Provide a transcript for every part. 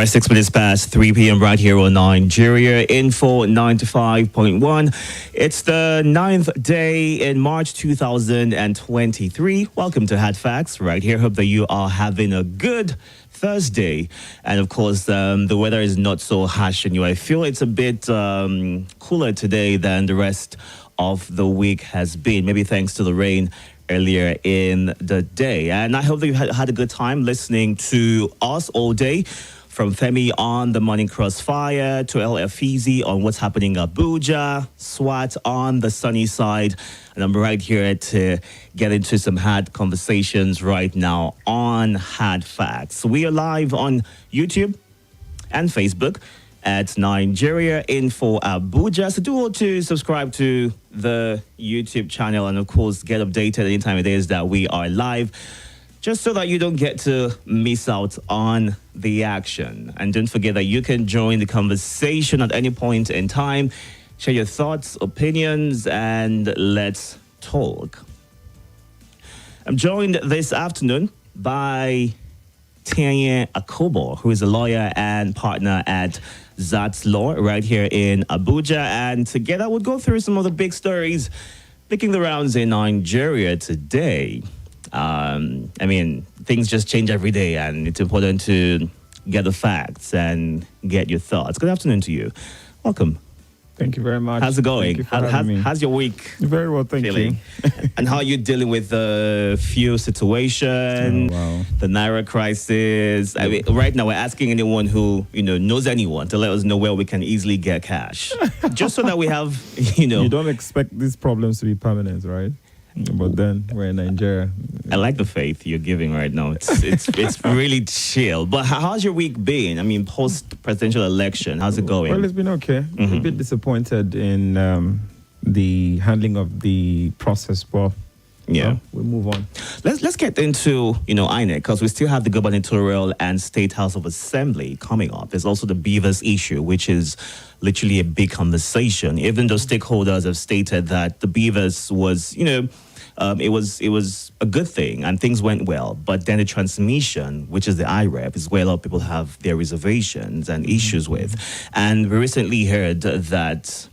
All right, 6 minutes past 3 p.m. right here on Nigeria Info 95.1. It's the 9th day in March 2023. Welcome to Hard Facts right here. Hope that you are having a good Thursday. And of course, the weather is not so harsh on you. I feel it's a bit cooler today than the rest of the week has been. Maybe thanks to the rain earlier in the day. And I hope that you had a good time listening to us all day. From Femi on the Morning Crossfire to El Efizi on what's happening in Abuja, Swat on the sunny side. And I'm right here to get into some hard conversations right now on Hard Facts. We are live on YouTube and Facebook at Nigeria Info Abuja. So do want to subscribe to the YouTube channel and, of course, get updated anytime it is that we are live, just so that you don't get to miss out on the action. And don't forget that you can join the conversation at any point in time. Share your thoughts, opinions, and let's talk. I'm joined this afternoon by Teinye Akobo, who is a lawyer and partner at Zat's Law right here in Abuja. And together we'll go through some of the big stories making the rounds in Nigeria today. I mean, things just change every day, and it's important to get the facts and get your thoughts. Good afternoon to you. Welcome. Thank you very much. How's it going? How's your week? Very well, thank you. And how are you dealing with the fuel situation, the Naira crisis? I mean, right now we're asking anyone who knows anyone to let us know where we can easily get cash, just so that we have You don't expect these problems to be permanent, right? But then we're in Nigeria. I like the faith you're giving right now. It's really chill. But how's your week been? I mean, post-presidential election, how's it going? Well, it's been okay. A bit disappointed in the handling of the process. Well, yeah, we'll move on. Let's get into INEC, because we still have the gubernatorial and state house of assembly coming up. There's also the BVAS issue, which is literally a big conversation. Even though stakeholders have stated that the BVAS was, it was a good thing and things went well, but then the transmission, which is the IREP, is where a lot of people have their reservations and issues with. And we recently heard that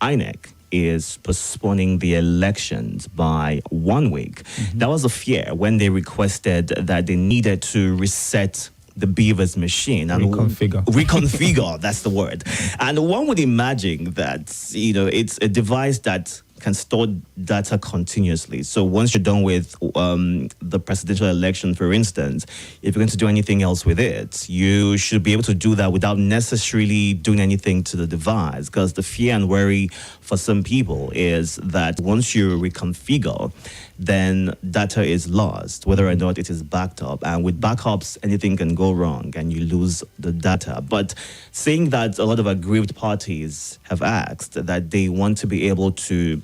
INEC is postponing the elections by 1 week. That was a fear when they requested that they needed to reset the BVAS machine and reconfigure. That's the word. And one would imagine that it's a device that can store data continuously. So once you're done with the presidential election, for instance, if you're going to do anything else with it, you should be able to do that without necessarily doing anything to the device. Because the fear and worry for some people is that once you reconfigure, then data is lost, whether or not it is backed up. And with backups, anything can go wrong and you lose the data. But seeing that a lot of aggrieved parties have asked that they want to be able to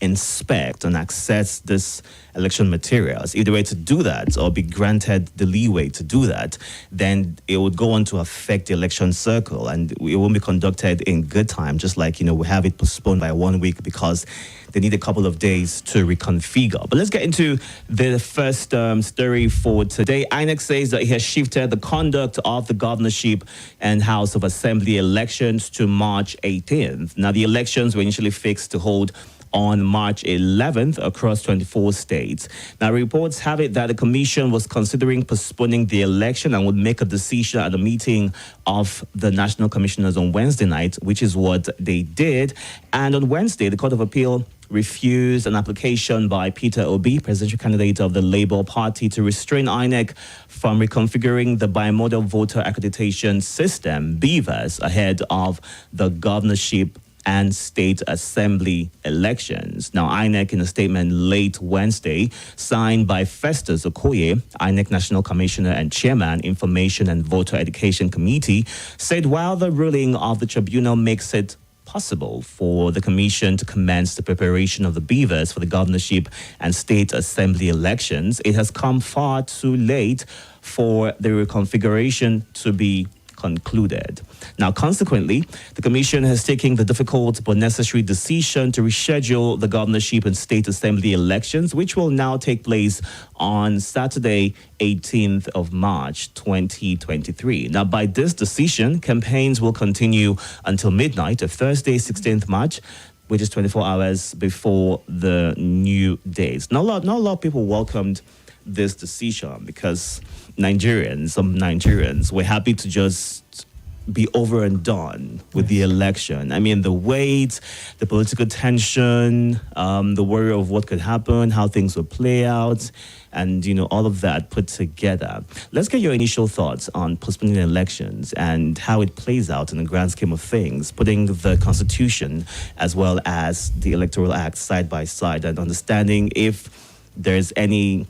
inspect and access this election materials, if they were to do that or be granted the leeway to do that, then it would go on to affect the election circle and it won't be conducted in good time, just like, we have it postponed by 1 week because they need a couple of days to reconfigure. But let's get into the first story for today. INEC says that it has shifted the conduct of the governorship and House of Assembly elections to March 18th. Now, the elections were initially fixed to hold on March 11th across 24 states. Now, reports have it that the commission was considering postponing the election and would make a decision at the meeting of the national commissioners on Wednesday night, which is what they did. And on Wednesday, the Court of Appeal refused an application by Peter Obi, presidential candidate of the Labour Party, to restrain INEC from reconfiguring the bimodal voter accreditation system, BVAS, ahead of the governorship and state assembly elections. Now, INEC, in a statement late Wednesday, signed by Festus Okoye, INEC National Commissioner and Chairman, Information and Voter Education Committee, said while the ruling of the tribunal makes it possible for the commission to commence the preparation of the BVAS for the governorship and state assembly elections, it has come far too late for the reconfiguration to be concluded. Now, consequently, the Commission has taken the difficult but necessary decision to reschedule the governorship and state assembly elections, which will now take place on Saturday, 18th of March, 2023. Now, by this decision, campaigns will continue until midnight of Thursday, 16th March, which is 24 hours before the new days. Not a lot of people welcomed this decision because some Nigerians were happy to just be over and done with the election. I mean, the wait, the political tension, the worry of what could happen, how things would play out, and, all of that put together. Let's get your initial thoughts on postponing elections and how it plays out in the grand scheme of things, putting the Constitution as well as the Electoral Act side by side and understanding if there's any,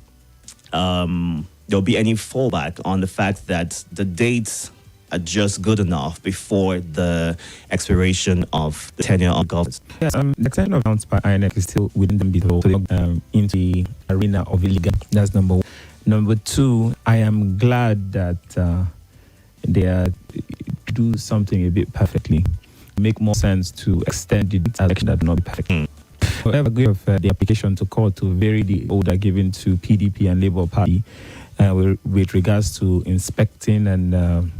there'll be any fallback on the fact that the dates are just good enough before the expiration of the tenure of government. Yes, the extent of announced by INEC is still within them before into the arena of illegal. That's number one. Number two, I am glad that they are do something a bit perfectly. Make more sense to extend the election that not be perfect. However, give the application to court to vary the order given to PDP and Labour Party with regards to inspecting and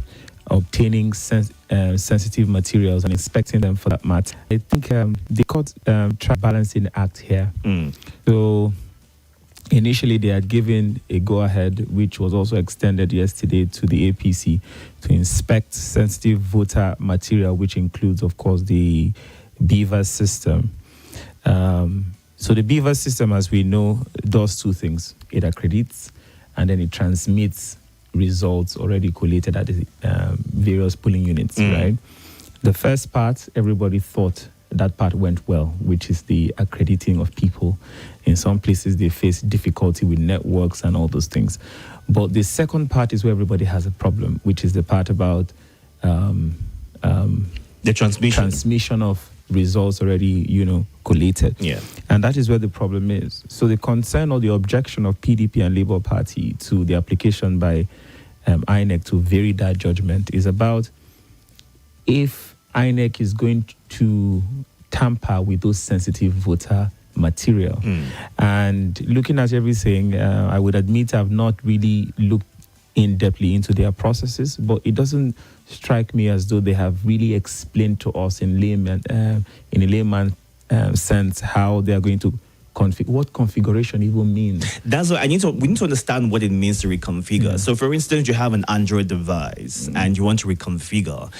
obtaining sensitive materials and inspecting them for that matter. I think the court tried balancing the act here. So initially they had given a go-ahead, which was also extended yesterday to the APC to inspect sensitive voter material, which includes, of course, the BVAS system. So the BVAS system, as we know, does two things. It accredits and then it transmits results already collated at the various polling units, right? The first part, everybody thought that part went well, which is the accrediting of people. In some places, they face difficulty with networks and all those things. But the second part is where everybody has a problem, which is the part about the transmission of results already, collated. Yeah. And that is where the problem is. So the concern or the objection of PDP and Labour Party to the application by INEC to vary that judgment is about if INEC is going to tamper with those sensitive voter material. And looking at everything, I would admit I've not really looked in-depthly into their processes, but it doesn't strike me as though they have really explained to us in a layman sense how they are going to what configuration even means. That's what we need to understand what it means to reconfigure. So, for instance, you have an Android device and you want to reconfigure.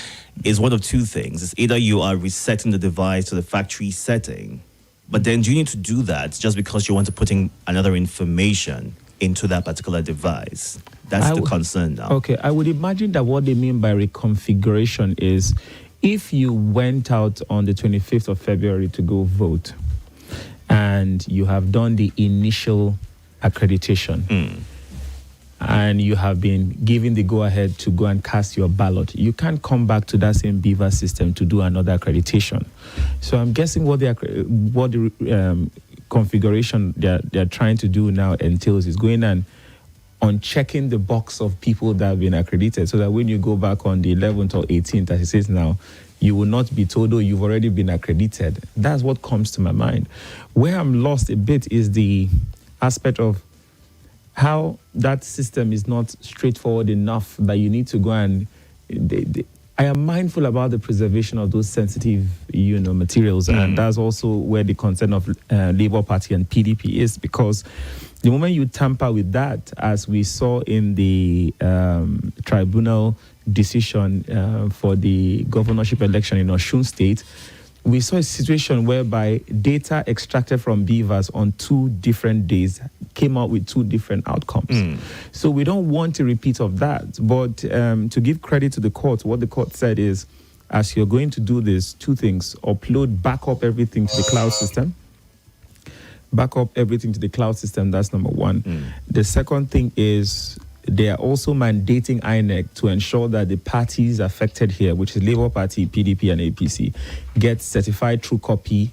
It's one of two things. It's either you are resetting the device to the factory setting, but then do you need to do that just because you want to put in another information into that particular device? That's the concern now. Okay, I would imagine that what they mean by reconfiguration is if you went out on the 25th of February to go vote and you have done the initial accreditation and you have been given the go-ahead to go and cast your ballot, you can't come back to that same BVAS system to do another accreditation. So I'm guessing what the configuration they're trying to do now entails is going and on checking the box of people that have been accredited so that when you go back on the 11th or 18th, as it says now, you will not be told, oh, you've already been accredited. That's what comes to my mind. Where I'm lost a bit is the aspect of how that system is not straightforward enough that you need to go and... I am mindful about the preservation of those sensitive, materials, and that's also where the concern of Labour Party and PDP is, because the moment you tamper with that, as we saw in the tribunal decision for the governorship election in Osun State, we saw a situation whereby data extracted from BVAS on 2 different days came out with 2 different outcomes. So we don't want a repeat of that. But to give credit to the court, what the court said is, as you're going to do this, 2 things: back up everything to the cloud system. Back up everything to the cloud system. That's number one. The second thing is they are also mandating INEC to ensure that the parties affected here, which is Labour Party, PDP, and APC, get certified true copy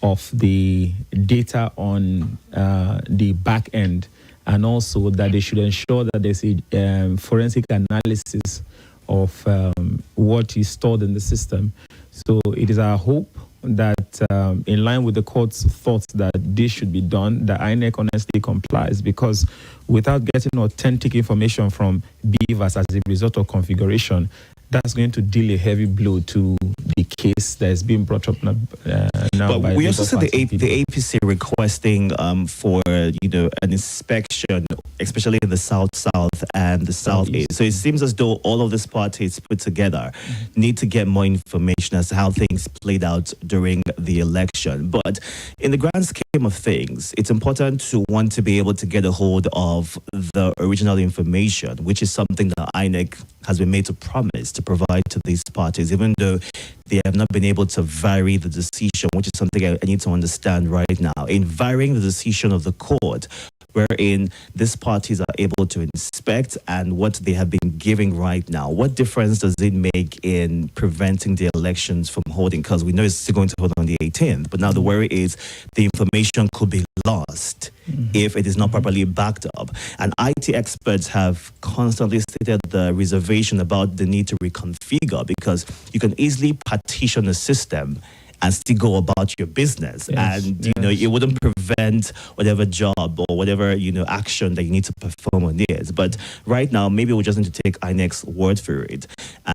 of the data on the back end, and also that they should ensure that there's a forensic analysis what is stored in the system. So it is our hope that in line with the court's thoughts that this should be done, the INEC honestly complies, because without getting authentic information from BVAS as a result of configuration, that's going to deal a heavy blow to the case that is being brought up now. But by we also see the people. APC requesting for an inspection, especially in the South and the Southeast. So it seems as though all of these parties put together need to get more information as to how things played out during the election. But in the grand scheme of things, it's important to want to be able to get a hold of the original information, which is something that INEC has been made to promise to provide to these parties, even though they have not been able to vary the decision, which is something I need to understand right now. In varying the decision of the court, wherein these parties are able to inspect and what they have been giving right now, what difference does it make in preventing the elections from holding? Because we know it's still going to hold on the 18th, but now the worry is the information could be lost if it is not properly backed up. And IT experts have constantly stated the reservation about the need to reconfigure, because you can easily partition a system and still go about your business. Yes, and, it wouldn't prevent whatever job or whatever, action that you need to perform on it. But right now, maybe we just need to take INEC's word for it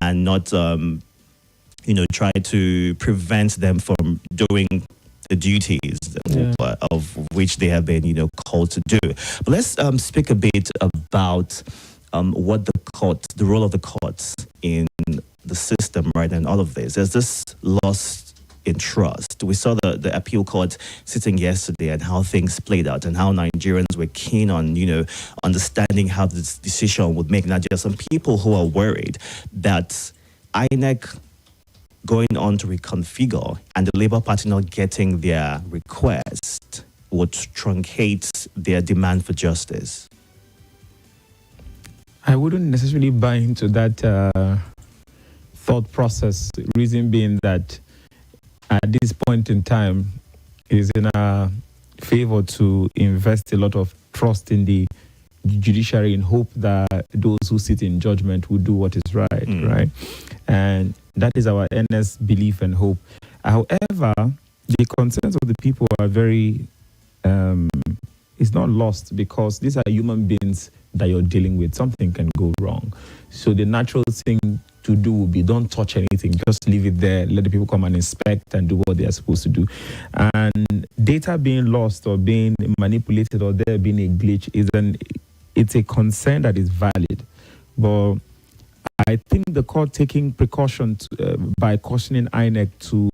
and not, try to prevent them from doing the duties of which they have been, called to do. But let's speak a bit about what the role of the courts in the system, right, and all of this. There's this lost in trust. We saw the appeal court sitting yesterday and how things played out and how Nigerians were keen on, understanding how this decision would make. Now, there are some people who are worried that INEC going on to reconfigure and the Labour Party not getting their request would truncate their demand for justice. I wouldn't necessarily buy into that thought process, reason being that at this point in time, it is in our favor to invest a lot of trust in the judiciary in hope that those who sit in judgment will do what is right, right? And that is our earnest belief and hope. However, the concerns of the people are very, it's not lost, because these are human beings that you're dealing with. Something can go wrong. So the natural thing to do will be, don't touch anything, just leave it there, let the people come and inspect and do what they are supposed to do. And data being lost or being manipulated or there being a glitch it's a concern that is valid. But I think the court taking precautions by cautioning INEC to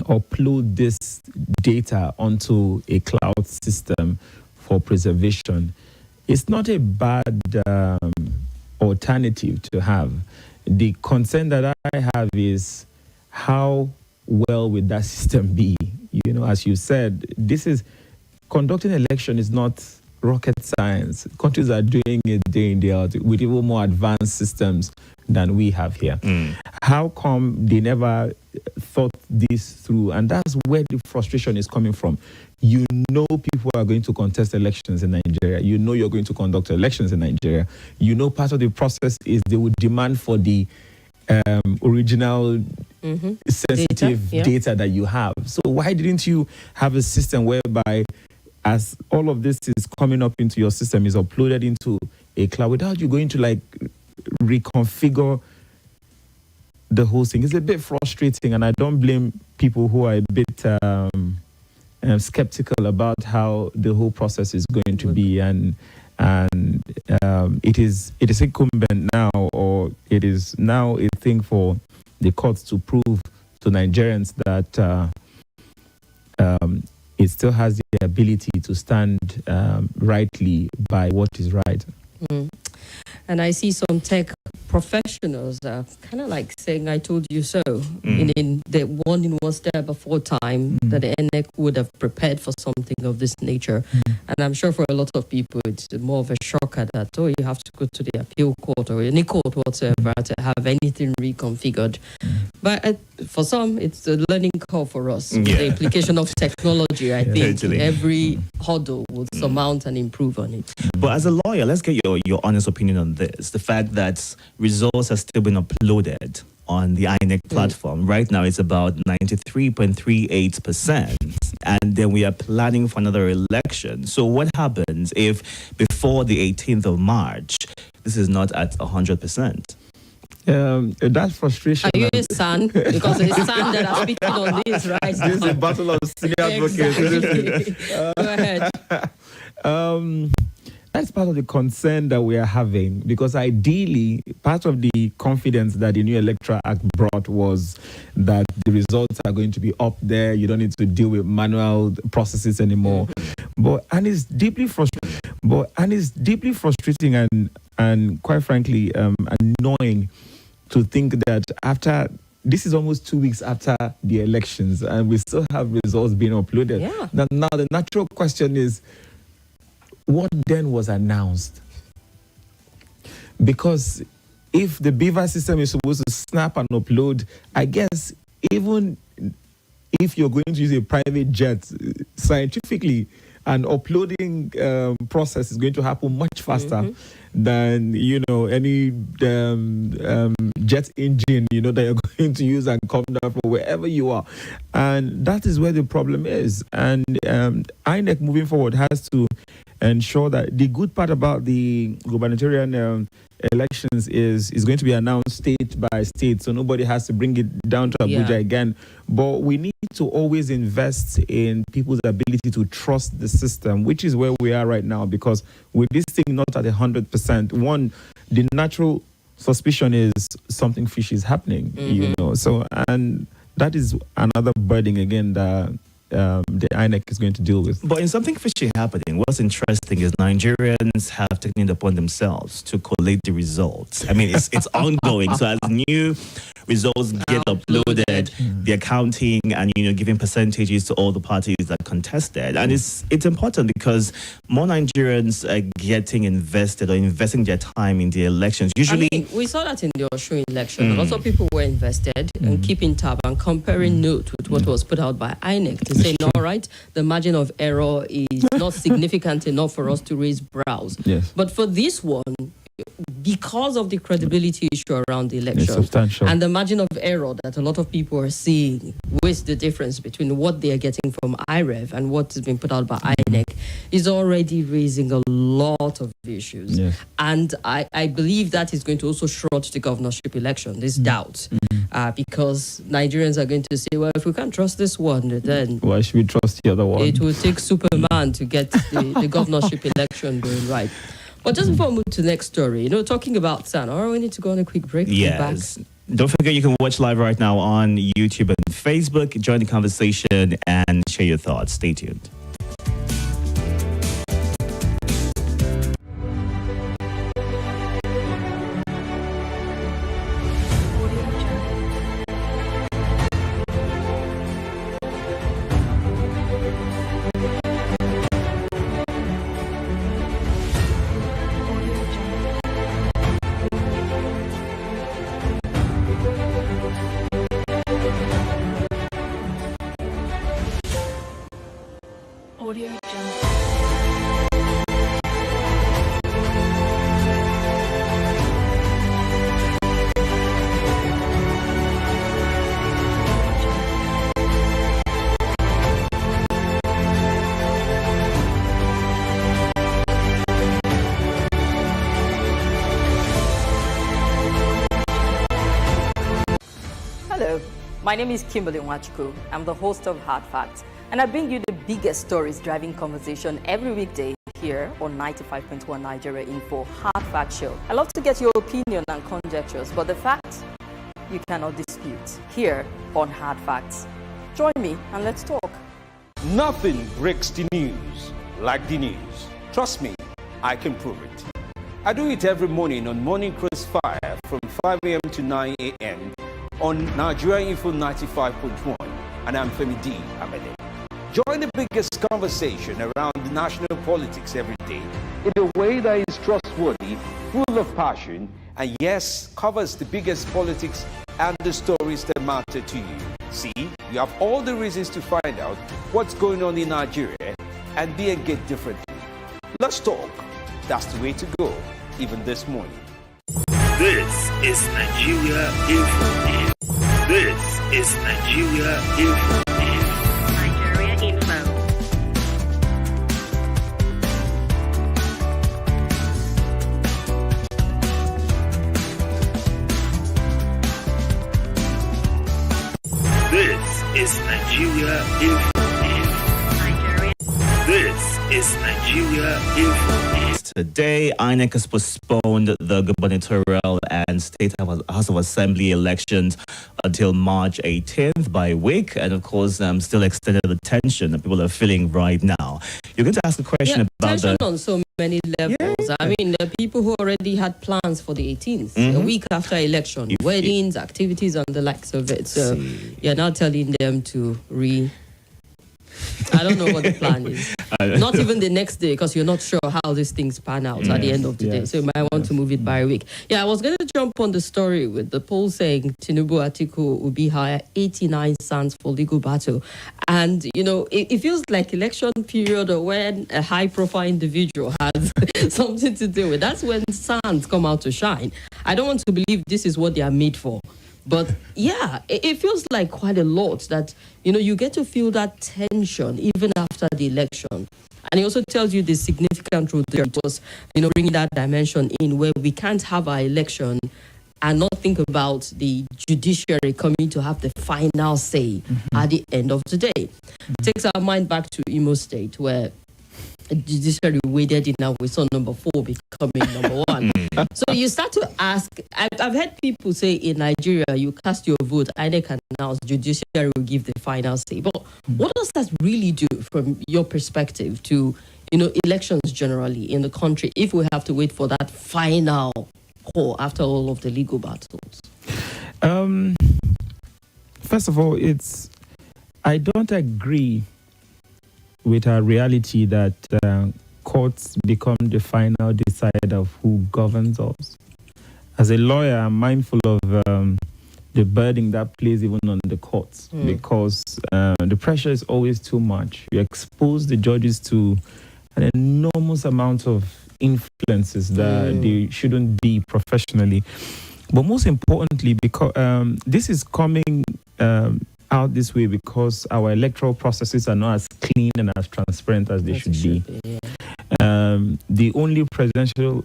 upload this data onto a cloud system for preservation, it's not a bad alternative to have. The concern that I have is how well would that system be? As you said, conducting election is not rocket science. Countries are doing it day in, day out with even more advanced systems than we have here. How come they never thought this through? And that's where the frustration is coming from. People are going to contest elections in Nigeria. You're going to conduct elections in Nigeria. Part of the process is they would demand for the original sensitive data that you have. So why didn't you have a system whereby, as all of this is coming up into your system, is uploaded into a cloud without you going to reconfigure the whole thing? It's a bit frustrating, and I don't blame people who are a bit skeptical about how the whole process is going to be, and it is incumbent now, or it is now a thing for the courts to prove to Nigerians that it still has the ability to stand rightly by what is right. And I see some tech professionals kind of like saying, I told you so, meaning the warning was there before time that the INEC would have prepared for something of this nature. And I'm sure for a lot of people, it's more of a shocker that, you have to go to the appeal court or any court whatsoever to have anything reconfigured. But for some, it's a learning curve for us. The application of technology, I think every hurdle will surmount and improve on it. But as a lawyer, let's get your honest opinion on this. The fact that results have still been uploaded on the INEC platform. Right now, it's about 93.38%. And then we are planning for another election. So what happens if before the 18th of March, this is not at 100%? That frustration. Are you a son? Because it's son that are speaking on this, right? This is a battle of senior advocates. Exactly. Go ahead. That's part of the concern that we are having, because ideally, part of the confidence that the new Electoral Act brought was that the results are going to be up there. You don't need to deal with manual processes anymore. And it's deeply frustrating and quite frankly annoying to think that this is almost 2 weeks after the elections and we still have results being uploaded. Yeah. Now the natural question is, what then was announced? Because if the BVAS system is supposed to snap and upload, I guess even if you're going to use a private jet, scientifically, an uploading process is going to happen much faster than, any jet engine, that you're going to use and come down from wherever you are. And that is where the problem is. And INEC moving forward has to ensure that the good part about the gubernatorial elections is going to be announced state by state, so nobody has to bring it down to Abuja again. But we need to always invest in people's ability to trust the system, which is where we are right now, because with this thing not at 100%, one, the natural suspicion is something fishy is happening, So, and that is another burden again that the INEC is going to deal with. But in something fishy happening, what's interesting is Nigerians have taken it upon themselves to collate the results. I mean, it's ongoing. So as new results get uploaded, the accounting and giving percentages to all the parties that contested, and it's important because more Nigerians are getting invested or investing their time in the elections. Usually, we saw that in the Osun election. A lot of people were invested and keeping tab and comparing notes with what was put out by INEC to say, all right, the margin of error is not significant enough for us to raise brows. Yes. But for this one, because of the credibility issue around the election substantial. and the margin of error that a lot of people are seeing with the difference between what they are getting from IREV and what has been put out by INEC is already raising a lot of issues. Yes. And I believe that is going to also shroud the governorship election, this doubt, because Nigerians are going to say, well, if we can't trust this one, then why should we trust the other one? It will take Superman to get the governorship election going right. But just before we move to the next story, talking about SAN, we need to go on a quick break. yes. Don't forget you can watch live right now on YouTube and Facebook. Join the conversation and share your thoughts. Stay tuned. Hello, my name is Kimberly. I'm the host of Hard Facts, and I bring you the biggest stories driving conversation every weekday here on 95.1 Nigeria Info Hard Fact Show. I love to get your opinion and conjectures, but the facts you cannot dispute here on Hard Facts. Join me and let's talk. Nothing breaks the news like the news. Trust me, I can prove it. I do it every morning on Morning Crossfire from 5 a.m. to 9 a.m. on Nigeria Info 95.1, and I'm Femi D. Amede. Join the biggest conversation around the national politics every day in a way that is trustworthy, full of passion, and yes, covers the biggest politics and the stories that matter to you. See, you have all the reasons to find out what's going on in Nigeria and be engaged differently. Let's talk. That's the way to go, even this morning. This is Nigeria Info. This is Nigeria Info. Nigeria Info. This is Nigeria Info. Nigeria. This is Nigeria Info. Today, INEC has postponed the gubernatorial and state House of Assembly elections until March 18th by a week. And of course, still extended the tension that people are feeling right now. You're going to ask a question about tension on so many levels. Yeah. I mean, the people who already had plans for the 18th, a week after election, weddings, activities, and the likes of it. So you're now telling them to I don't know what the plan is. Not even the next day, because you're not sure how these things pan out at the end of the day. So you might want to move it by a week. Yeah, I was going to jump on the story with the poll saying Tinubu Atiku will be higher 89 cents for legal battle. And, you know, it feels like election period or when a high-profile individual has something to do with. That's when sands come out to shine. I don't want to believe this is what they are made for. But yeah, it feels like quite a lot that, you know, you get to feel that tension even after the election. And it also tells you the significant role there was, you know, bringing that dimension in where we can't have our election and not think about the judiciary coming to have the final say at the end of the day. Takes our mind back to Imo State, where judiciary waded in and we saw number 4 becoming number 1. So you start to ask, I've heard people say in Nigeria, you cast your vote, INEC can announce, judiciary will give the final say. But what does that really do from your perspective to, you know, elections generally in the country if we have to wait for that final call after all of the legal battles? First of all, I don't agree with a reality that courts become the final decider of who governs us. As a lawyer, I'm mindful of the burden that plays even on the courts because the pressure is always too much. You expose the judges to an enormous amount of influences that they shouldn't be professionally. But most importantly, because this is coming out this way because our electoral processes are not as clean and as transparent as they should be. The only presidential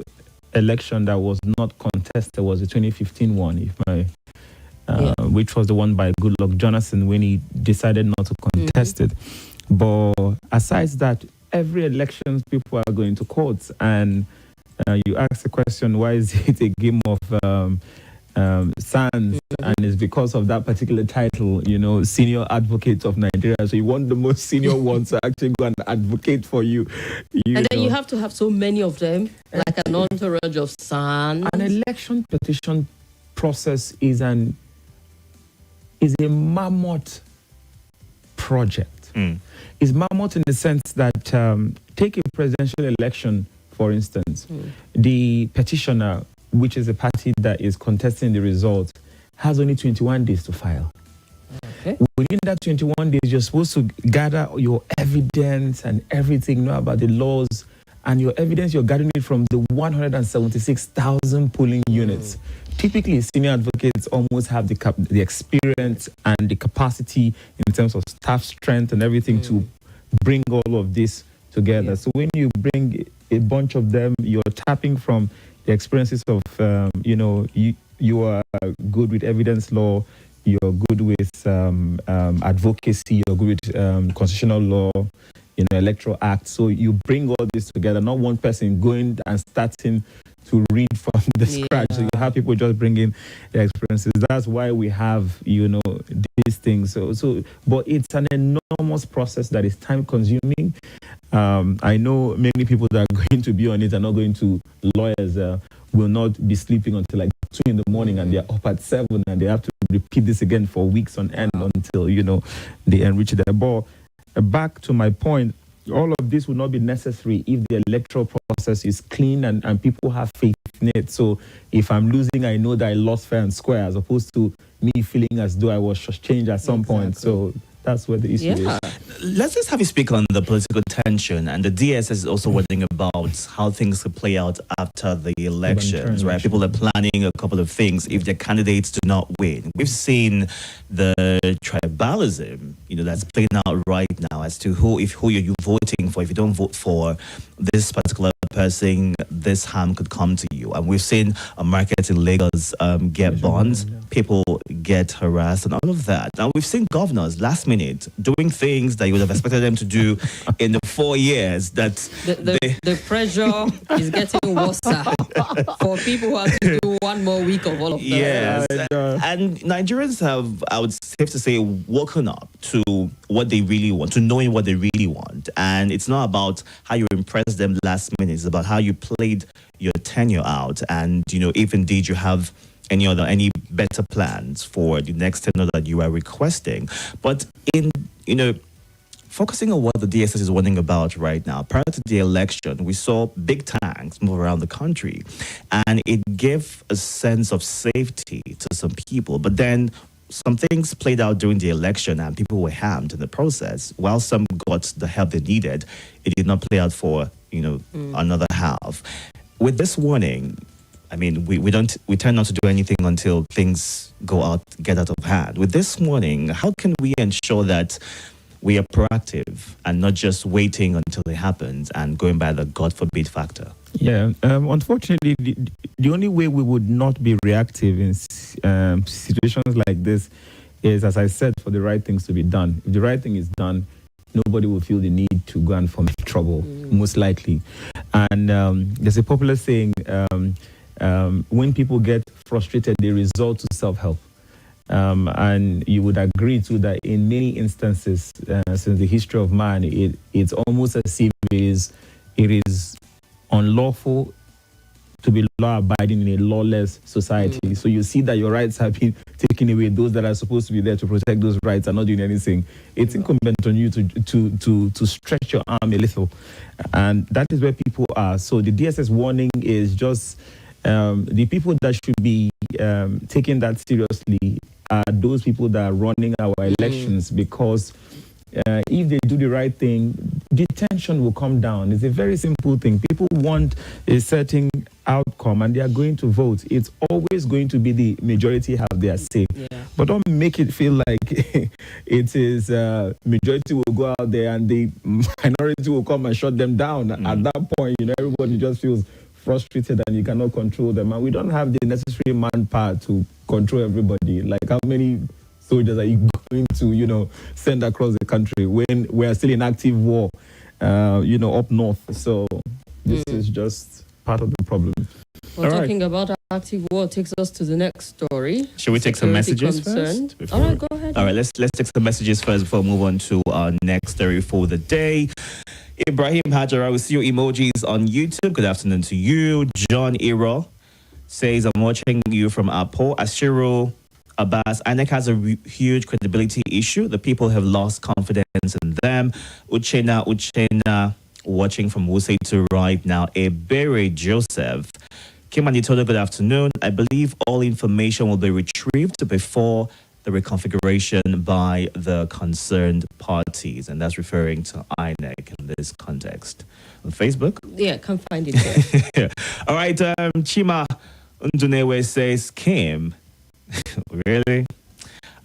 election that was not contested was the 2015 one, which was the one by Goodluck Jonathan when he decided not to contest it. But aside that, every election people are going to courts, and you ask the question, why is it a game of sands? And it's because of that particular title, you know, senior advocate of Nigeria. So you want the most senior ones to actually go and advocate for you. And then you have to have so many of them, like an entourage of sands. An election petition process is a mammoth project. It's mammoth in the sense that take a presidential election, for instance. The petitioner, which is a party that is contesting the result, has only 21 days to file. Within that 21 days, you're supposed to gather your evidence and everything, know about the laws, and your evidence, you're gathering it from the 176,000 polling units. Typically, senior advocates almost have the experience and the capacity in terms of staff strength and everything to bring all of this together. So when you bring a bunch of them, you're tapping from the experiences of, you are good with evidence law, you're good with advocacy, you're good with constitutional law, electoral act. So you bring all this together, not one person going and starting to read from the scratch. So you have people just bringing their experiences. That's why we have, these things. So, but it's an enormous process that is time consuming. I know many people that are going to be on it are not going to lawyers, will not be sleeping until like 2 in the morning and they're up at 7 and they have to repeat this again for weeks on end until, they enrich their ball. Back to my point, all of this would not be necessary if the electoral process is clean and people have faith in it. So if I'm losing, I know that I lost fair and square, as opposed to me feeling as though I was changed at some point. So That's where the issue Yeah. is. Let's just have you speak on the political tension, and the DSS is also worrying about how things could play out after the elections, right? People are planning a couple of things if their candidates do not win. We've seen the tribalism, that's playing out right now as to who you're voting for. If you don't vote for this particular person, this harm could come to you. And we've seen a market in Lagos get bonds, people get harassed, and all of that. And we've seen governors last minute doing things that you would have expected them to do in the 4 years that The pressure is getting worse for people who have to do one more week of all of that. Yes, and Nigerians have, I would safe to say, woken up to what they really want, to knowing what they really want. And it's not about how you impress them last minute, it's about how you played your tenure out. And, if indeed you have any better plans for the next tenure that you are requesting. But in, focusing on what the DSS is warning about right now, prior to the election, we saw big tanks move around the country, and it gave a sense of safety to some people. But then some things played out during the election, and people were harmed in the process. While some got the help they needed, it did not play out for another half. With this warning, I mean, we tend not to do anything until things get out of hand. With this warning, how can we ensure that we are proactive and not just waiting until it happens and going by the God forbid factor? Yeah, unfortunately, the only way we would not be reactive in situations like this is, as I said, for the right things to be done. If the right thing is done, nobody will feel the need to go and form trouble, most likely. And there's a popular saying, when people get frustrated, they resort to self-help. And you would agree too that in many instances, since the history of man, it's almost as if it is unlawful to be law-abiding in a lawless society. So you see that your rights have been taken away. Those that are supposed to be there to protect those rights are not doing anything. It's incumbent on you to stretch your arm a little. And that is where people are. So the DSS warning is just the people that should be taking that seriously are those people that are running our elections, because if they do the right thing, the tension will come down. It's a very simple thing. People want a certain outcome and they are going to vote. It's always going to be the majority have their say. Yeah. But don't make it feel like it is majority will go out there and the minority will come and shut them down. At that point, everybody just feels frustrated and you cannot control them. And we don't have the necessary manpower to control everybody. Like, how many soldiers are you going to, send across the country when we are still in active war, up north? So this is just part of the problem. Well, talking about active war takes us to the next story. Should we take some messages first? All right, go ahead. All right, let's take some messages first before we move on to our next story for the day. Ibrahim Hajara, we see your emojis on YouTube. Good afternoon to you. John Iro says, I'm watching you from Apo. Ashiru Abbas, INEC has a huge credibility issue. The people have lost confidence in them. Uchena, watching from Wuse to right now. Ebere Joseph. Kim and Itodo, good afternoon. I believe all information will be retrieved before the reconfiguration by the concerned parties. And that's referring to INEC in this context. On Facebook? Yeah, can't find it there. All right, Chima Ndunewe says, Kim, really?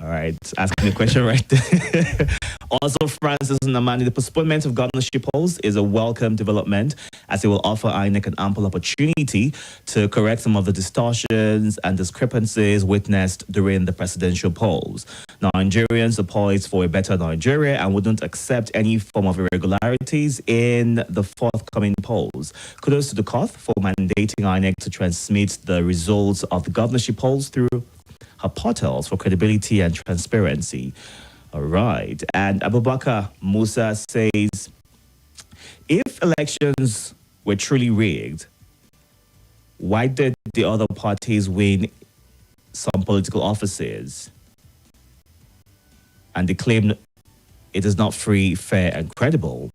All right, asking the question right there. Also, Francis Namani, the postponement of governorship polls is a welcome development, as it will offer INEC an ample opportunity to correct some of the distortions and discrepancies witnessed during the presidential polls. Now, Nigerians are poised for a better Nigeria and wouldn't accept any form of irregularities in the forthcoming polls. Kudos to the court for mandating INEC to transmit the results of the governorship polls through her portals for credibility and transparency. All right. And Abubakar Musa says, if elections were truly rigged, why did the other parties win some political offices? And they claim it is not free, fair, and credible.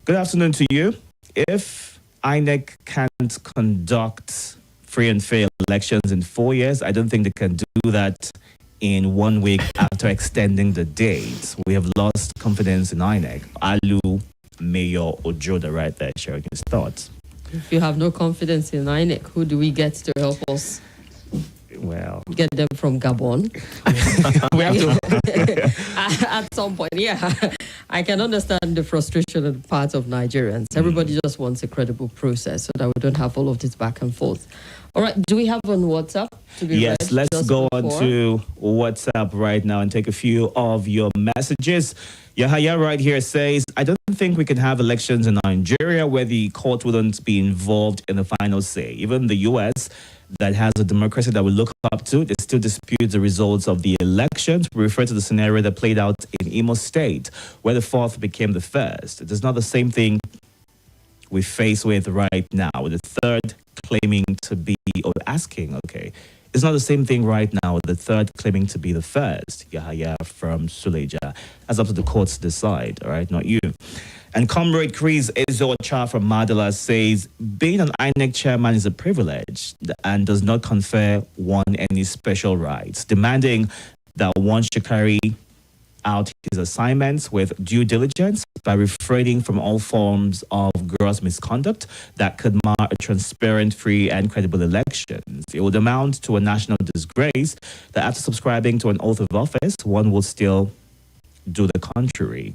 Good afternoon to you. If INEC can't conduct free and fair elections in 4 years, I don't think they can do that in 1 week after extending the date. We have lost confidence in INEC. Alu, Mayor Ojoda right there sharing his thoughts. If you have no confidence in INEC, who do we get to help us Well, get them from Gabon? we have to, At some point, yeah. I can understand the frustration on the part of Nigerians. Everybody just wants a credible process so that we don't have all of this back and forth. All right, do we have on WhatsApp to be yes, read let's just go on before? to WhatsApp right now and take a few of your messages. Yahaya right here says, I don't think we can have elections in Nigeria where the court wouldn't be involved in the final say. Even the US, that has a democracy that we look up to, they still dispute the results of the elections. We refer to the scenario that played out in Imo State, where the fourth became the first. It is not the same thing we face with right now, with the third claiming to be, or asking, okay, it's not the same thing right now with the third claiming to be the first. Yahaya from Suleja. That's up to the courts to decide, all right, not you. And Comrade Chris Ezocha from Madala says, being an INEC chairman is a privilege and does not confer one any special rights, demanding that one should carry out his assignments with due diligence by refraining from all forms of gross misconduct that could mar a transparent, free, and credible elections. It would amount to a national disgrace that after subscribing to an oath of office, one will still do the contrary,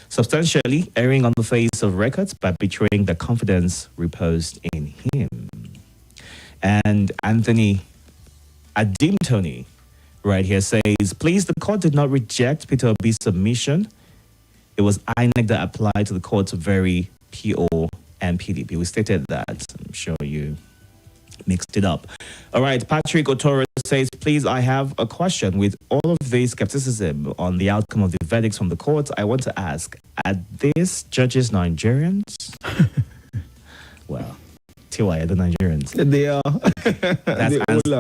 substantially erring on the face of records by betraying the confidence reposed in him. And Anthony Adimtoni right here says, please, the court did not reject Peter Obi's submission. It was INEC that applied to the court to vary PO and PDP. We stated that. I'm sure you mixed it up. All right, Patrick Otoro says, please, I have a question. With all of the skepticism on the outcome of the verdicts from the courts, I want to ask, are these judges Nigerians? Well, Tiwa, the Nigerians. They are.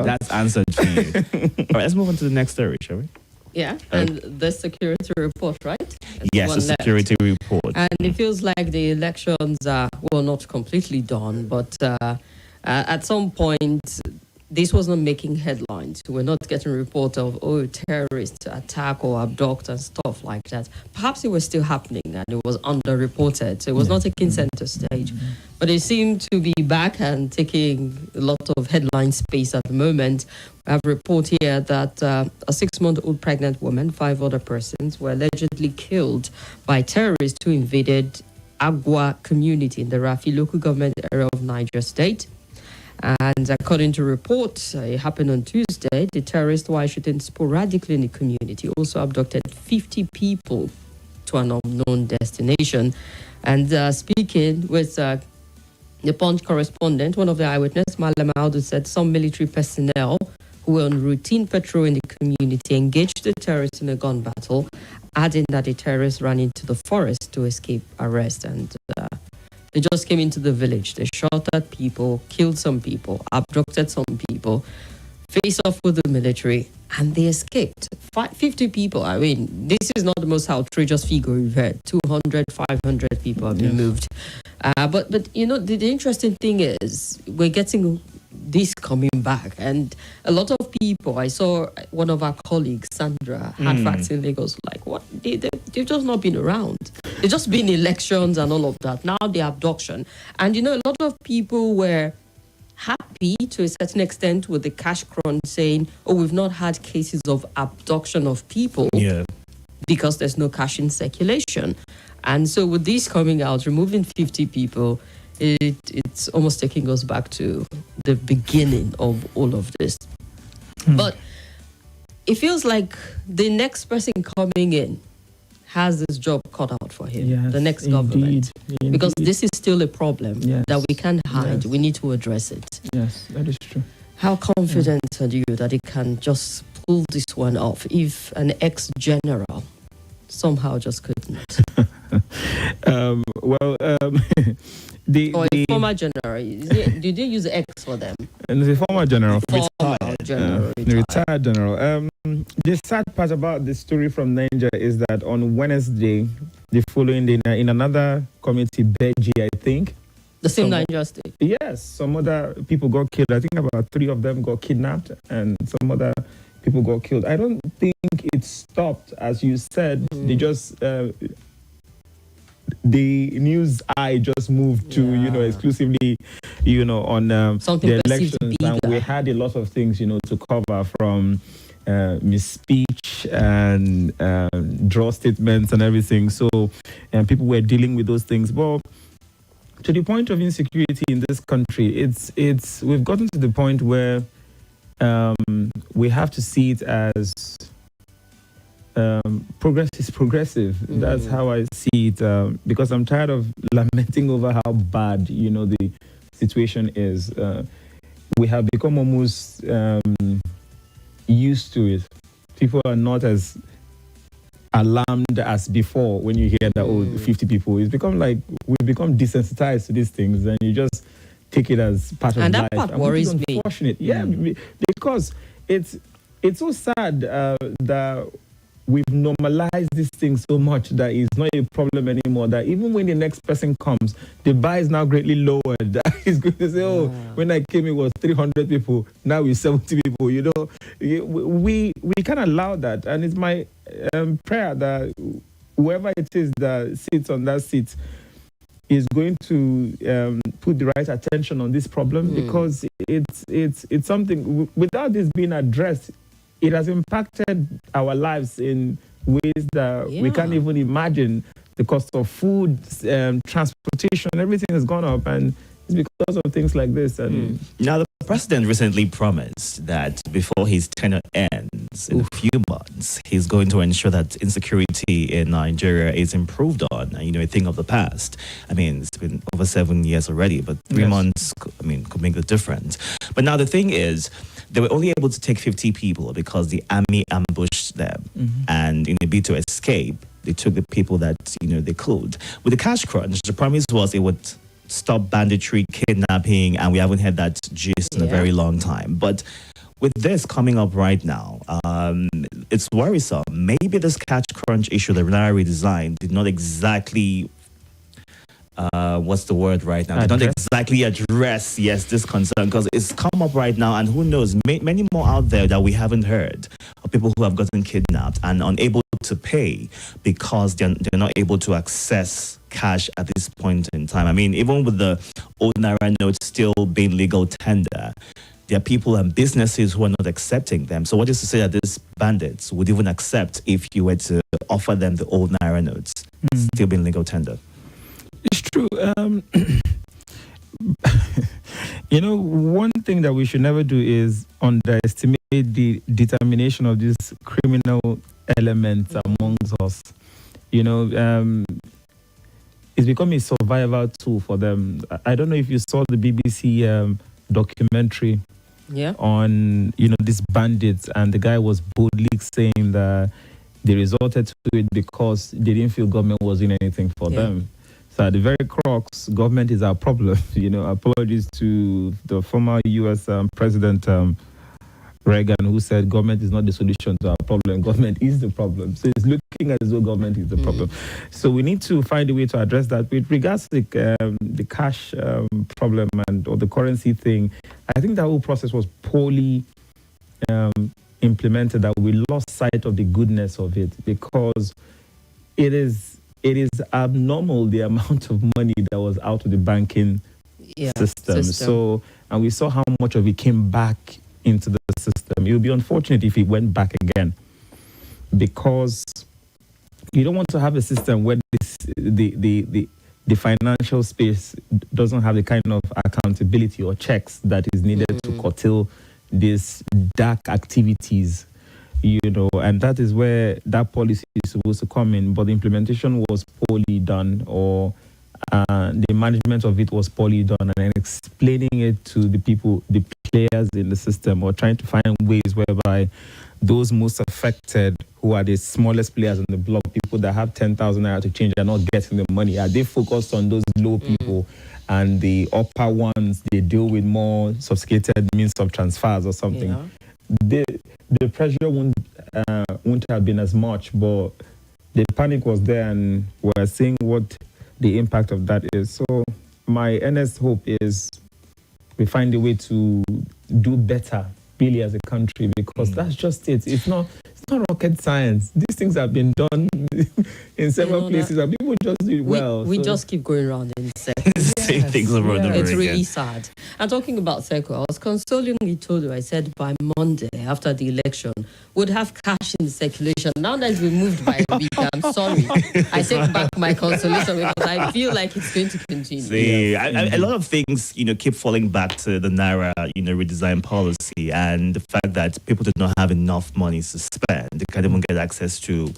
That's answered for you. All right, let's move on to the next story, shall we? Yeah, and the security report, right? There's Yes, one the left. security report. And it feels like the elections are, well, not completely done, but at some point, this was not making headlines. We're not getting reports of, terrorist attack or abduct and stuff like that. Perhaps it was still happening and it was underreported, so it was not taking center stage. But it seemed to be back and taking a lot of headline space at the moment. I have a report here that a 6-month-old pregnant woman, 5 other persons, were allegedly killed by terrorists who invaded Agua community in the Rafi local government area of Niger State. And according to reports, it happened on Tuesday. The terrorists, while shooting sporadically in the community, also abducted 50 people to an unknown destination. And speaking with the Punch correspondent, one of the eyewitnesses, Malam Audu, said some military personnel who were on routine patrol in the community engaged the terrorists in a gun battle, adding that the terrorists ran into the forest to escape arrest. And they just came into the village. They shot at people, killed some people, abducted some people, faced off with the military, and they escaped. 50 people. I mean, this is not the most outrageous figure we've heard. 200, 500 people have been moved. But you know, the interesting thing is we're getting this coming back. And a lot of people, I saw one of our colleagues, Sandra, had facts in Lagos, like, what? They've just not been around. They've just been elections and all of that. Now the abduction. And, you know, a lot of people were happy to a certain extent with the cash crunch saying, we've not had cases of abduction of people because there's no cash in circulation. And so with this coming out, removing 50 people, it's almost taking us back to the beginning of all of this. But it feels like the next person coming in has this job cut out for him, the next government. Indeed. Because this is still a problem that we can't hide. Yes. We need to address it. Yes, that is true. How confident are you that it can just pull this one off if an ex-general somehow just couldn't? Or a former general. Did they use X for them? And the former general. Retired general. The sad part about the story from Niger is that on Wednesday, the following day, in another community, Beji, I think. The same Niger state? Yes. Some other people got killed. I think about 3 of them got kidnapped, and some other people got killed. I don't think it stopped, as you said. They just the news eye just moved to exclusively on Something the perceived elections, bigger. and we had a lot of things to cover, from misspeech and draw statements and everything. So and people were dealing with those things. But to the point of insecurity in this country, it's we've gotten to the point where we have to see it as progress is progressive. That's how I see it, because I'm tired of lamenting over how bad the situation is. We have become almost used to it. People are not as alarmed as before when you hear that 50 people. It's become like we've become desensitized to these things, and you just take it as part of And life. that part And worries which is me. unfortunate. Yeah, because it's so sad that we've normalized this thing so much that it's not a problem anymore, that even when the next person comes, the bar is now greatly lowered. That is going to say, when I came, it was 300 people. Now it's 70 people. We can't allow that. And it's my prayer that whoever it is that sits on that seat is going to put the right attention on this problem, because it's something, without this being addressed, it has impacted our lives in ways that we can't even imagine. The cost of food, transportation, everything has gone up, and it's because of things like this. And Now, the president recently promised that before his tenure ends in a few months, he's going to ensure that insecurity in Nigeria is improved on. A thing of the past. It's been over 7 years already, but 3 months, could make a difference. But now the thing is, they were only able to take 50 people because the army ambushed them. And in a bid to escape, they took the people that, they could. With the cash crunch, the promise was it would stop banditry, kidnapping, and we haven't had that gist in a very long time. But with this coming up right now, it's worrisome. Maybe this cash crunch issue, the Naira redesign, did not exactly... what's the word right now? They don't exactly address, this concern, because it's come up right now, and who knows, many more out there that we haven't heard of people who have gotten kidnapped and unable to pay because they're not able to access cash at this point in time. Even with the old Naira notes still being legal tender, there are people and businesses who are not accepting them. So what is to say that these bandits would even accept if you were to offer them the old Naira notes still being legal tender? It's true. One thing that we should never do is underestimate the determination of these criminal elements amongst us. It's become a survival tool for them. I don't know if you saw the BBC documentary on these bandits, and the guy was boldly saying that they resorted to it because they didn't feel government was doing anything for them. So at the very crux, government is our problem. Apologies to the former U.S. President Reagan, who said government is not the solution to our problem. Government is the problem. So it's looking as though government is the problem. So we need to find a way to address that. With regards to the cash problem or the currency thing, I think that whole process was poorly implemented, that we lost sight of the goodness of it, because it is abnormal the amount of money that was out of the banking system. So, and we saw how much of it came back into the system. It would be unfortunate if it went back again, because you don't want to have a system where the financial space doesn't have the kind of accountability or checks that is needed to curtail these dark activities. And that is where that policy is supposed to come in, but the implementation was poorly done, or the management of it was poorly done, and then explaining it to the people, the players in the system, or trying to find ways whereby those most affected, who are the smallest players in the block, people that have 10,000 naira to change, are not getting the money. Are they focused on those low people, and the upper ones, they deal with more sophisticated means of transfers or something? The pressure won't have been as much, but the panic was there, and we're seeing what the impact of that is. So my earnest hope is we find a way to do better really as a country, because that's just it. It's not rocket science. These things have been done in several places, and people just do it well. We So just keep going around in circles. Same things over and over It's again. really sad. And talking about circle, I was consoling Itodo. I said by Monday, after the election, would have cash in circulation. Now that it's been moved by a week, I'm sorry. I take back my consolation because I feel like it's going to continue. See, a lot of things, keep falling back to the Naira, redesign policy, and the fact that people did not have enough money to spend. They can't even get access to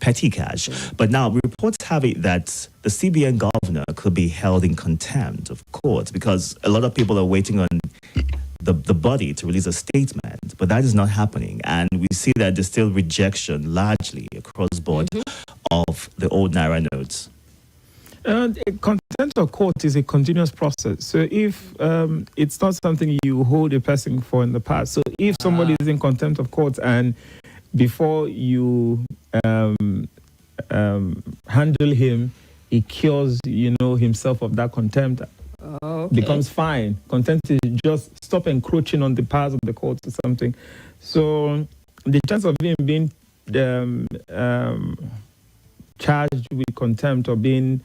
petty cash. But now reports have it that the CBN governor could be held in contempt of court because a lot of people are waiting on the body to release a statement, but that is not happening. And we see that there's still rejection largely across board of the old Naira notes. Contempt of court is a continuous process. So if it's not something you hold a person for in the past, so if somebody is in contempt of court and before you handle him, he cures, himself of that contempt, becomes fine. Contempt is just stop encroaching on the powers of the court or something. So the chance of him being charged with contempt or being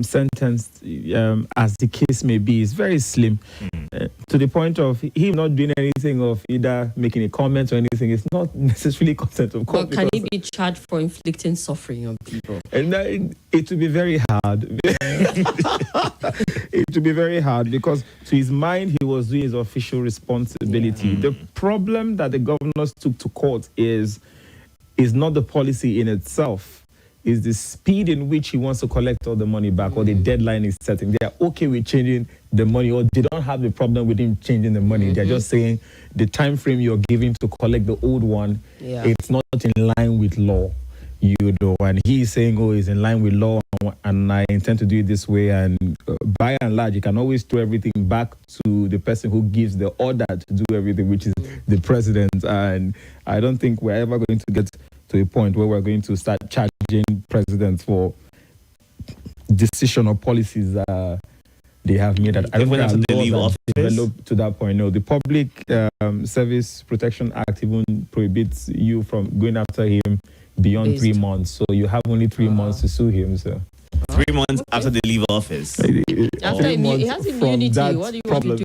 sentenced, as the case may be, is very slim. To the point of him not doing anything of either making a comment or anything. It's not necessarily contempt of court. But can he be charged for inflicting suffering on people? And it will be very hard. It will be very hard because to his mind, he was doing his official responsibility. The problem that the governors took to court is not the policy in itself. Is the speed in which he wants to collect all the money back or the deadline is setting. They are okay with changing the money, or they don't have the problem with him changing the money. They're just saying the time frame you're giving to collect the old one, it's not in line with law. And he's saying, it's in line with law and I intend to do it this way. And by and large, you can always throw everything back to the person who gives the order to do everything, which is the president. And I don't think we're ever going to get to a point where we're going to start charging presidents for decision or policies they have made. That I don't think they leave office developed to that point. No, the Public Service Protection Act even prohibits you from going after him beyond 3 months. So you have only 3 months to sue him. So 3 months after they leave office. After he has immunity, what do you want to do?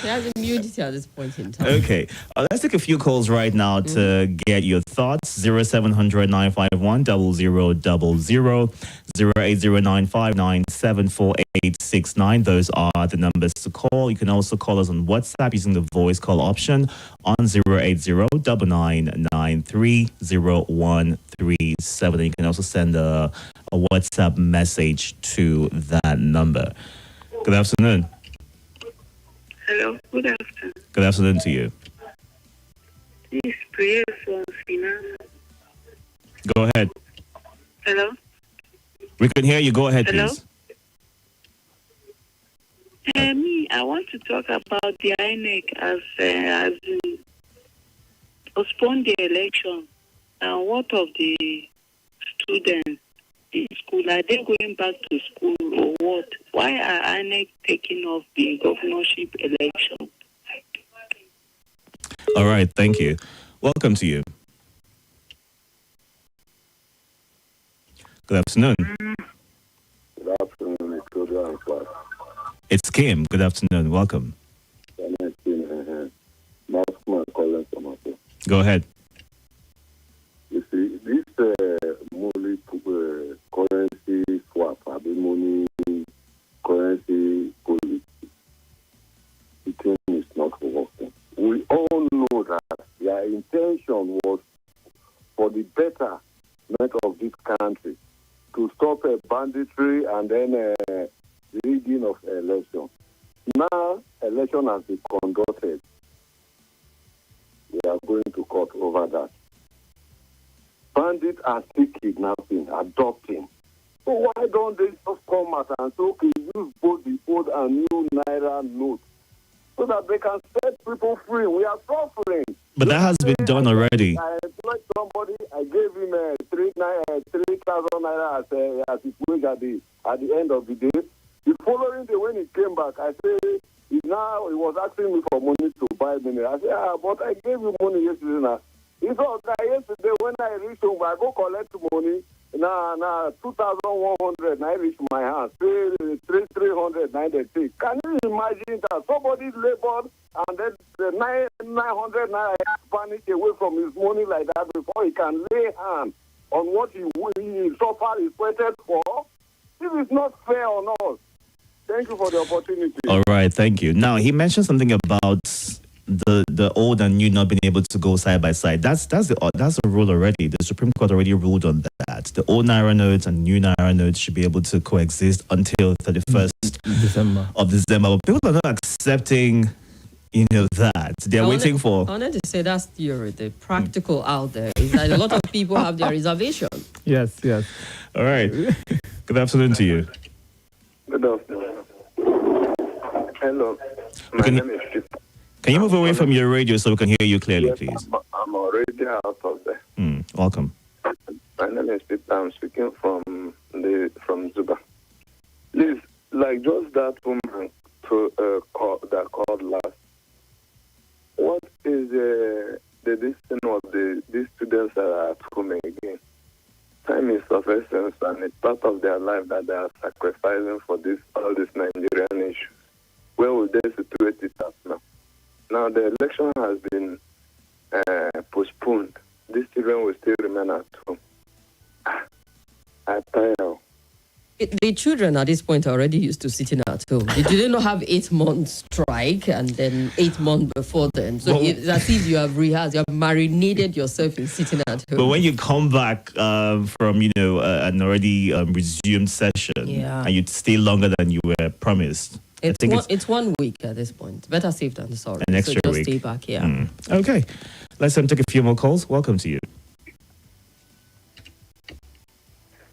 He has immunity at this point in time. Okay, let's take a few calls right now to get your thoughts. 0700 951 0000, 08095974869. Those are the numbers to call. You can also call us on WhatsApp using the voice call option on 08099930137. You can also send a WhatsApp message to that number. Good afternoon. Hello, good afternoon. Good afternoon to you. This is prayer for finance. Go ahead. Hello? We can hear you. Go ahead, Hello? please. I want to talk about the INEC as postponed the election. And what of the students in school? Are they going back to school or what? Why are INEC taking off the governorship election? All right, thank you. Welcome to you. Good afternoon. Good afternoon, Itodo and class. It's Kim. Good afternoon. Welcome. Go ahead. You see, this money currency swap, money currency policy, the thing is not working. We all know that their intention was for the betterment of this country, to stop banditry and then rigging of election. Now, election has been conducted. We are going to court over that. Bandits are still kidnapping, adopting. So why don't they just come out and say, okay, use both the old and new Naira notes so that they can set people free? We are suffering. But that has been done already. I employed somebody, I gave him 3,000 Naira as his wage at the end of the day. The following day when he came back, I said, Now he was asking me for money to buy minute. I said, but I gave you money yesterday now. He said, yesterday when I reached home, I go collect money. Now 2,100, I reach my house. 300, 93. Can you imagine that somebody labored and then the 900 naira vanish away from his money like that before he can lay hand on what he so far is waited for? This is not fair on us. Thank you for the opportunity. All right, thank you. Now, he mentioned something about the old and new not being able to go side by side. That's the rule already. The Supreme Court already ruled on that. The old Naira notes and new Naira notes should be able to coexist until 31st of December. But people are not accepting, that. They're waiting for... I wanted to say that's theory. The practical out there is that a lot of people have their reservation. Yes. All right. Good afternoon to you. Good afternoon. Hello. My name is Chip. Can you move away from your radio so we can hear you clearly, please? I'm already out of there. Welcome. My name is Peter. I'm speaking from Zuba. Please, like just that woman that called last. What is the destiny of these students that are at home again? Time is of essence, and it's part of their life that they are sacrificing for all these Nigerian issues. Where will they situate it at now? Now the election has been postponed. These children will still remain at home. I tell you. The children at this point are already used to sitting at home. They did not have 8 months strike and then 8 months before then. So it's as if you have rehearsed, you have marinated yourself in sitting at home. But when you come back from, an already resumed session and you stay longer than you were promised, it's 1 week at this point. Better safe than sorry. An extra so just week. Stay back here. Okay. Let's take a few more calls. Welcome to you.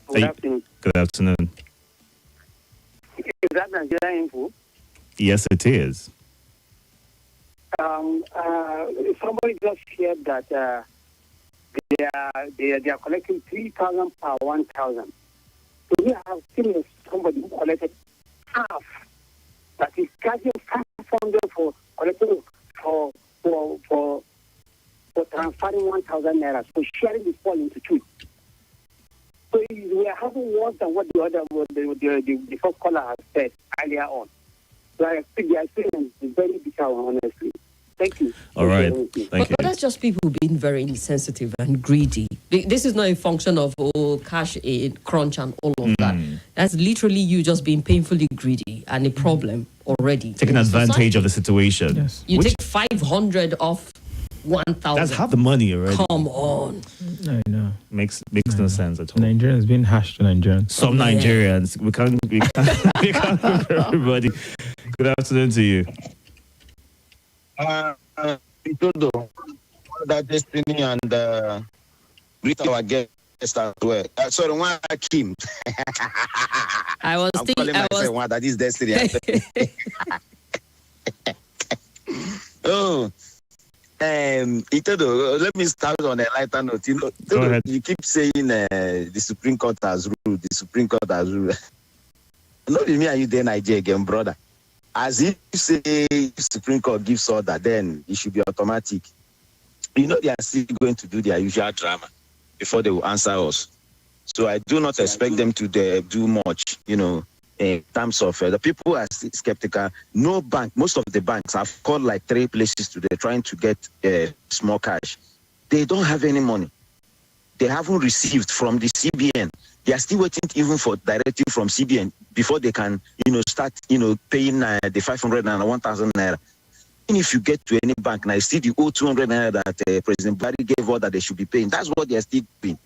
Good afternoon. Good afternoon. Is that Nigeria Info? Yes, it is. Somebody just shared that they are collecting 3,000 per 1,000. So we have seen somebody who collected half. That is charging 500 for collecting for transferring 1,000 naira. So sharing this fall into two. So we are having worse than what the first caller has said earlier on. So I think the experience is very bitter, honestly. Thank you. All right. Thank you. But that's just people being very insensitive and greedy. This is not a function of cash aid, crunch, and all of that. That's literally you just being painfully greedy and a problem already. Taking advantage of the situation. Yes. You take 500 off 1,000. That's half the money already. Come on. I know. Makes no sense at all. Nigerians being hashed to Nigerians. Some Nigerians. We can't look for everybody. Good afternoon to you. Itodo, that destiny and greet our guest as well. Sorry, one Kim. I was thinking. One that is destiny. Itodo, let me start on a lighter note. Go ahead. You keep saying the Supreme Court has ruled. The Supreme Court has ruled. Not me and you there, Niger again, brother. As if you say Supreme Court gives order, then it should be automatic. They are still going to do their usual drama before they will answer us. So I do not expect them to do much, in terms of the people are still skeptical. No bank, most of the banks have called like 3 places today trying to get small cash. They don't have any money. They haven't received from the CBN. They are still waiting even for directive from CBN before they can, start, paying the 500 and 1,000 naira. Even if you get to any bank now, still the old 200 naira that President Barry gave order they should be paying. That's what they are still doing.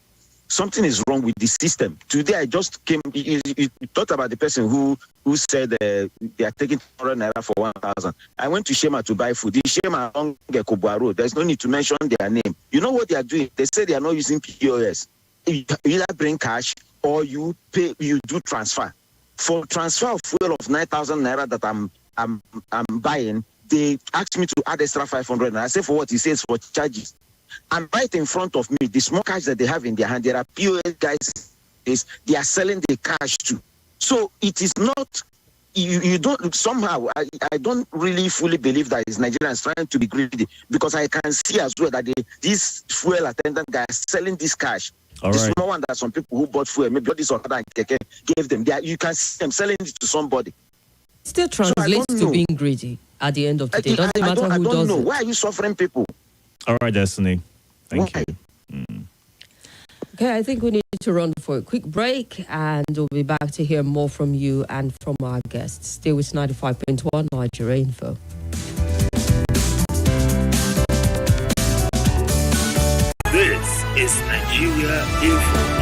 Something is wrong with the system. Today I just came. You talked about the person who said they are taking 200 naira for 1,000. I went to Shema to buy food. The Shema along Akobo Road. There's no need to mention their name. You know what they are doing? They say they are not using POS. You either bring cash or you pay. You do transfer. For transfer of fuel of 9,000 naira that I'm buying, they asked me to add extra 500. And I say for what? He says for charges. And right in front of me, the small cash that they have in their hand, there are POS guys. They are selling the cash too. So it is not you don't somehow. I don't really fully believe that it's Nigerians trying to be greedy, because I can see as well that this fuel attendant guy is selling this cash. All this right. small one that some people who bought fuel, maybe this other and keke gave them. You can see them selling it to somebody. Still translates to being greedy at the end of the day. Doesn't matter who does it. Why are you suffering people? All right, Destiny. Thank Why? you. Okay, I think we need to run for a quick break, and we'll be back to hear more from you and from our guests. Stay with 95.1 Nigeria Info. This is Nigeria Info.